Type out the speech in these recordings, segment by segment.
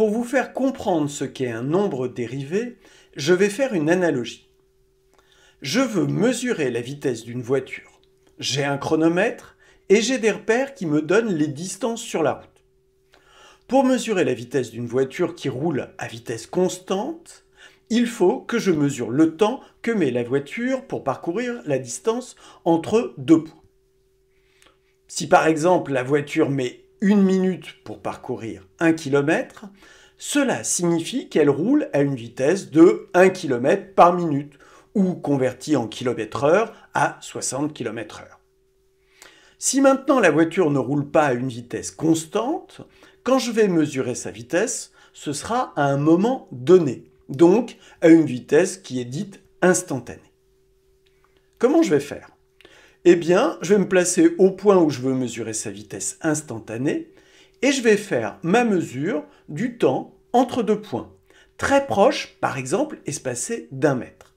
Pour vous faire comprendre ce qu'est un nombre dérivé, je vais faire une analogie. Je veux mesurer la vitesse d'une voiture. J'ai un chronomètre et j'ai des repères qui me donnent les distances sur la route. Pour mesurer la vitesse d'une voiture qui roule à vitesse constante, il faut que je mesure le temps que met la voiture pour parcourir la distance entre deux points. Si par exemple la voiture met 1 minute pour parcourir 1 km, cela signifie qu'elle roule à une vitesse de 1 km par minute, ou converti en km/h à 60 km/h. Si maintenant la voiture ne roule pas à une vitesse constante, quand je vais mesurer sa vitesse, ce sera à un moment donné, donc à une vitesse qui est dite instantanée. Comment je vais faire ? Eh bien, je vais me placer au point où je veux mesurer sa vitesse instantanée et je vais faire ma mesure du temps entre deux points, très proches, par exemple espacés d'1 mètre.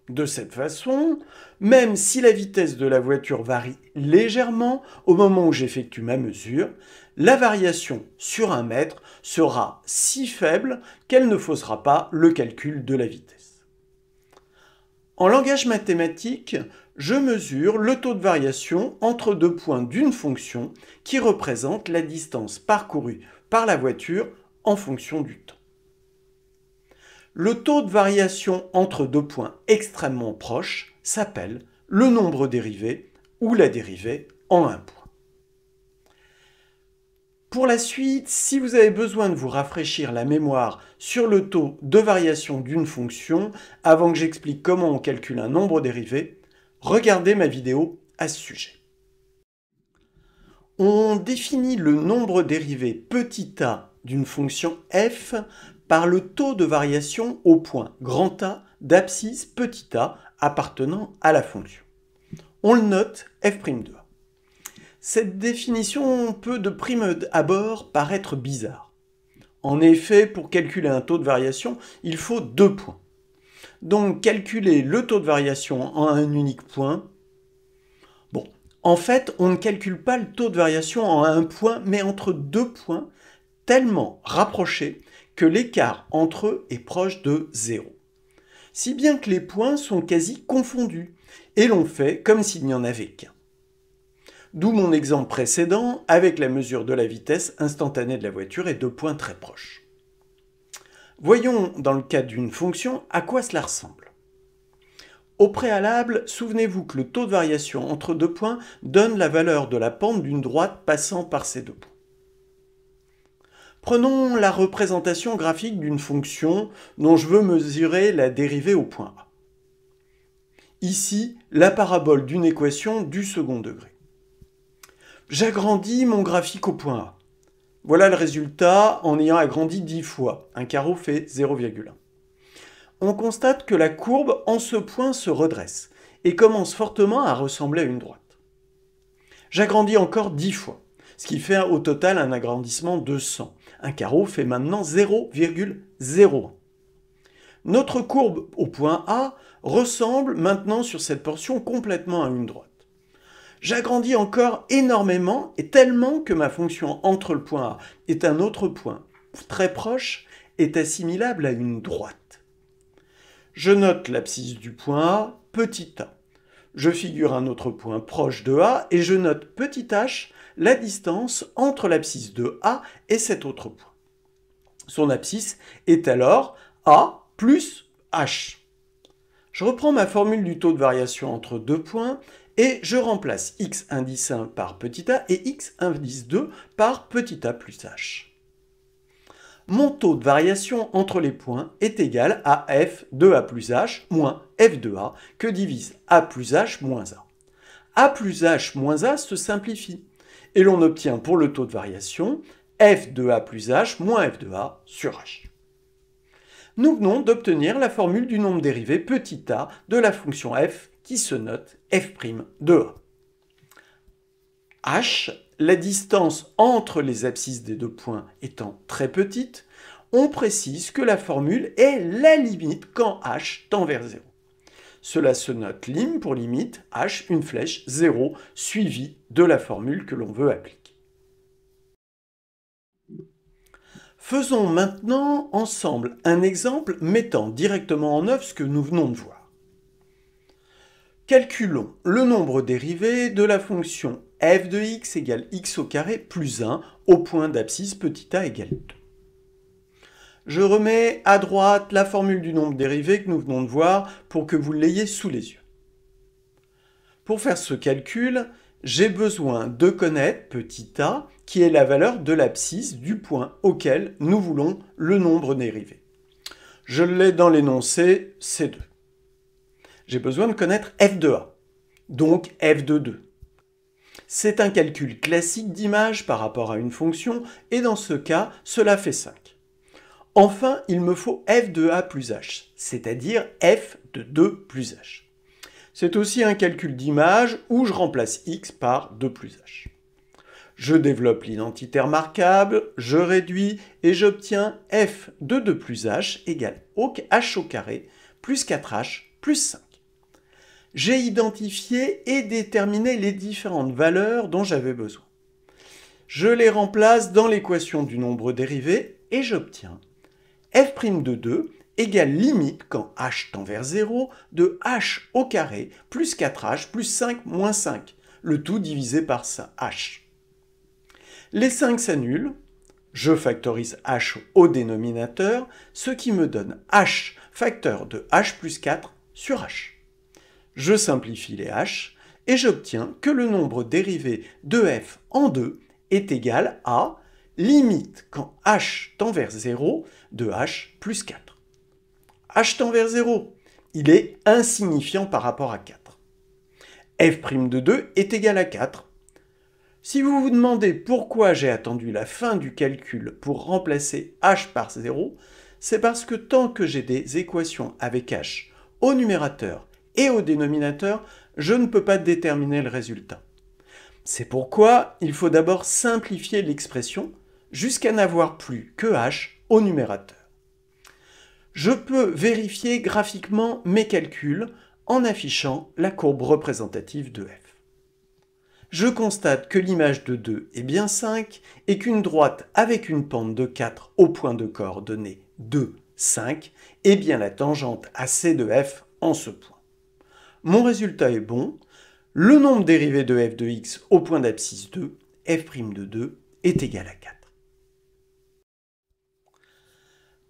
De cette façon, même si la vitesse de la voiture varie légèrement au moment où j'effectue ma mesure, la variation sur 1 mètre sera si faible qu'elle ne faussera pas le calcul de la vitesse. En langage mathématique, je mesure le taux de variation entre deux points d'une fonction qui représente la distance parcourue par la voiture en fonction du temps. Le taux de variation entre deux points extrêmement proches s'appelle le nombre dérivé ou la dérivée en un point. Pour la suite, si vous avez besoin de vous rafraîchir la mémoire sur le taux de variation d'une fonction avant que j'explique comment on calcule un nombre dérivé, regardez ma vidéo à ce sujet. On définit le nombre dérivé petit a d'une fonction f par le taux de variation au point grand A d'abscisse petit a appartenant à la fonction. On le note f'2a. Cette définition peut de prime abord paraître bizarre. En effet, pour calculer un taux de variation, il faut deux points. Donc calculer le taux de variation en un unique point, en fait, on ne calcule pas le taux de variation en un point, mais entre deux points tellement rapprochés que l'écart entre eux est proche de 0. Si bien que les points sont quasi confondus, et l'on fait comme s'il n'y en avait qu'un. D'où mon exemple précédent avec la mesure de la vitesse instantanée de la voiture et deux points très proches. Voyons dans le cas d'une fonction à quoi cela ressemble. Au préalable, souvenez-vous que le taux de variation entre deux points donne la valeur de la pente d'une droite passant par ces deux points. Prenons la représentation graphique d'une fonction dont je veux mesurer la dérivée au point A. Ici, la parabole d'une équation du second degré. J'agrandis mon graphique au point A. Voilà le résultat en ayant agrandi 10 fois. Un carreau fait 0,1. On constate que la courbe en ce point se redresse et commence fortement à ressembler à une droite. J'agrandis encore 10 fois, ce qui fait au total un agrandissement de 100. Un carreau fait maintenant 0,01. Notre courbe au point A ressemble maintenant sur cette portion complètement à une droite. J'agrandis encore énormément et tellement que ma fonction entre le point A et un autre point très proche est assimilable à une droite. Je note l'abscisse du point A, petit a. Je figure un autre point proche de A et je note petit h, la distance entre l'abscisse de A et cet autre point. Son abscisse est alors A plus H. Je reprends ma formule du taux de variation entre deux points et je remplace x indice 1 par petit a et x indice 2 par petit a plus H. Mon taux de variation entre les points est égal à f de a plus h moins f de a que divise a plus h moins a. A plus h moins a se simplifie et l'on obtient pour le taux de variation f de a plus h moins f de a sur h. Nous venons d'obtenir la formule du nombre dérivé petit a de la fonction f qui se note f' de a. H, la distance entre les abscisses des deux points étant très petite, on précise que la formule est la limite quand h tend vers 0. Cela se note lim pour limite h une flèche 0 suivie de la formule que l'on veut appliquer. Faisons maintenant ensemble un exemple mettant directement en œuvre ce que nous venons de voir. Calculons le nombre dérivé de la fonction f de x égale x au carré plus 1 au point d'abscisse petit a égale 2. Je remets à droite la formule du nombre dérivé que nous venons de voir pour que vous l'ayez sous les yeux. Pour faire ce calcul, j'ai besoin de connaître petit a, qui est la valeur de l'abscisse du point auquel nous voulons le nombre dérivé. Je l'ai dans l'énoncé C2. J'ai besoin de connaître f de a, donc f de 2. C'est un calcul classique d'image par rapport à une fonction, et dans ce cas, cela fait 5. Enfin, il me faut f de a plus h, c'est-à-dire f de 2 plus h. C'est aussi un calcul d'image où je remplace x par 2 plus h. Je développe l'identité remarquable, je réduis et j'obtiens f de 2 plus h égale h au carré plus 4h plus 5. J'ai identifié et déterminé les différentes valeurs dont j'avais besoin. Je les remplace dans l'équation du nombre dérivé et j'obtiens f' de 2 égale limite quand h tend vers 0 de h au carré plus 4h plus 5 moins 5, le tout divisé par h. Les 5 s'annulent, je factorise h au dénominateur, ce qui me donne h facteur de h plus 4 sur h. Je simplifie les h et j'obtiens que le nombre dérivé de f en 2 est égal à limite quand h tend vers 0 de h plus 4. h tend vers 0, il est insignifiant par rapport à 4. f' de 2 est égal à 4. Si vous vous demandez pourquoi j'ai attendu la fin du calcul pour remplacer h par 0, c'est parce que tant que j'ai des équations avec h au numérateur et au dénominateur, je ne peux pas déterminer le résultat. C'est pourquoi il faut d'abord simplifier l'expression jusqu'à n'avoir plus que h au numérateur. Je peux vérifier graphiquement mes calculs en affichant la courbe représentative de f. Je constate que l'image de 2 est bien 5 et qu'une droite avec une pente de 4 au point de coordonnées 2, 5 est bien la tangente à c de f en ce point. Mon résultat est bon, le nombre dérivé de f de x au point d'abscisse 2, f' de 2, est égal à 4.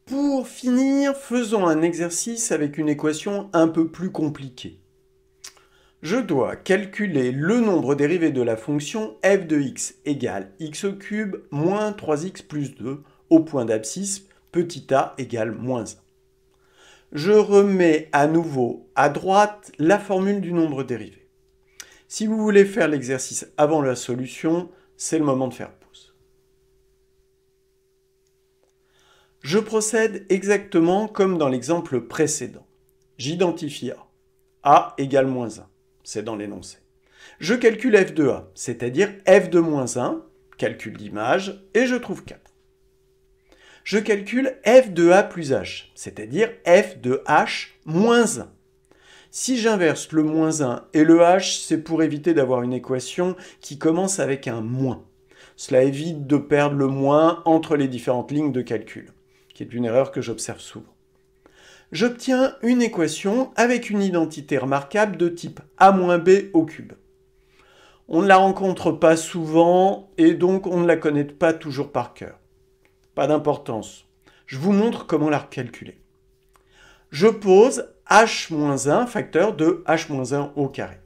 Pour finir, faisons un exercice avec une équation un peu plus compliquée. Je dois calculer le nombre dérivé de la fonction f de x égale x au cube moins 3x plus 2 au point d'abscisse petit a égale moins 1. Je remets à nouveau à droite la formule du nombre dérivé. Si vous voulez faire l'exercice avant la solution, c'est le moment de faire pause. Je procède exactement comme dans l'exemple précédent. J'identifie a. A égale moins 1. C'est dans l'énoncé. Je calcule f de a, c'est-à-dire f de moins 1, calcul d'image, et je trouve 4. Je calcule f de a plus h, c'est-à-dire f de h moins 1. Si j'inverse le moins 1 et le h, c'est pour éviter d'avoir une équation qui commence avec un moins. Cela évite de perdre le moins entre les différentes lignes de calcul, qui est une erreur que j'observe souvent. J'obtiens une équation avec une identité remarquable de type a-b au cube. On ne la rencontre pas souvent et donc on ne la connaît pas toujours par cœur. Pas d'importance. Je vous montre comment la calculer. Je pose h-1 facteur de h-1 au carré.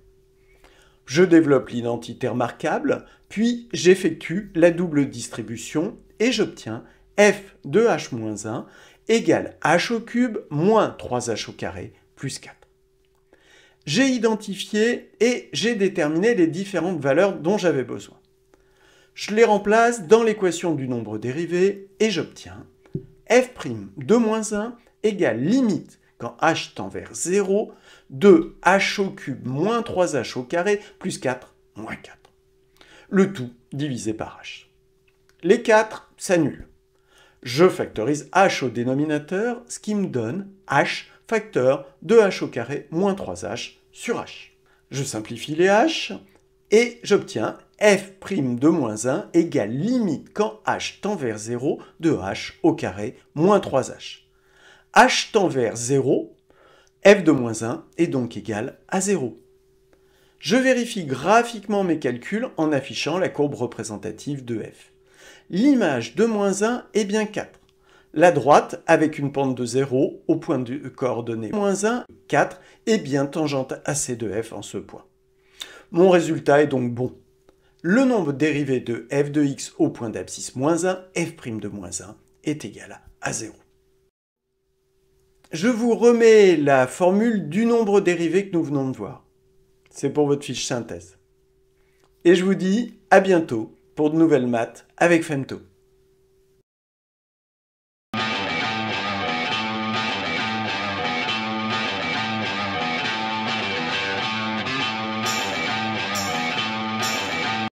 Je développe l'identité remarquable, puis j'effectue la double distribution et j'obtiens f de h-1 égale h au cube moins 3h au carré plus 4. J'ai identifié et j'ai déterminé les différentes valeurs dont j'avais besoin. Je les remplace dans l'équation du nombre dérivé et j'obtiens f' de moins 1 égale limite quand h tend vers 0 de h au cube moins 3h au carré plus 4 moins 4. Le tout divisé par h. Les 4 s'annulent. Je factorise h au dénominateur, ce qui me donne h facteur de h au carré moins 3h sur h. Je simplifie les h et j'obtiens f' de moins 1 égale limite quand h tend vers 0 de h au carré moins 3h. h tend vers 0, f de moins 1 est donc égal à 0. Je vérifie graphiquement mes calculs en affichant la courbe représentative de f. L'image de moins 1 est bien 4. La droite, avec une pente de 0 au point de coordonnée moins 1, 4, est bien tangente à c de f en ce point. Mon résultat est donc bon. Le nombre dérivé de f de x au point d'abscisse moins 1, f' de moins 1, est égal à 0. Je vous remets la formule du nombre dérivé que nous venons de voir. C'est pour votre fiche synthèse. Et je vous dis à bientôt pour de nouvelles maths avec Femto.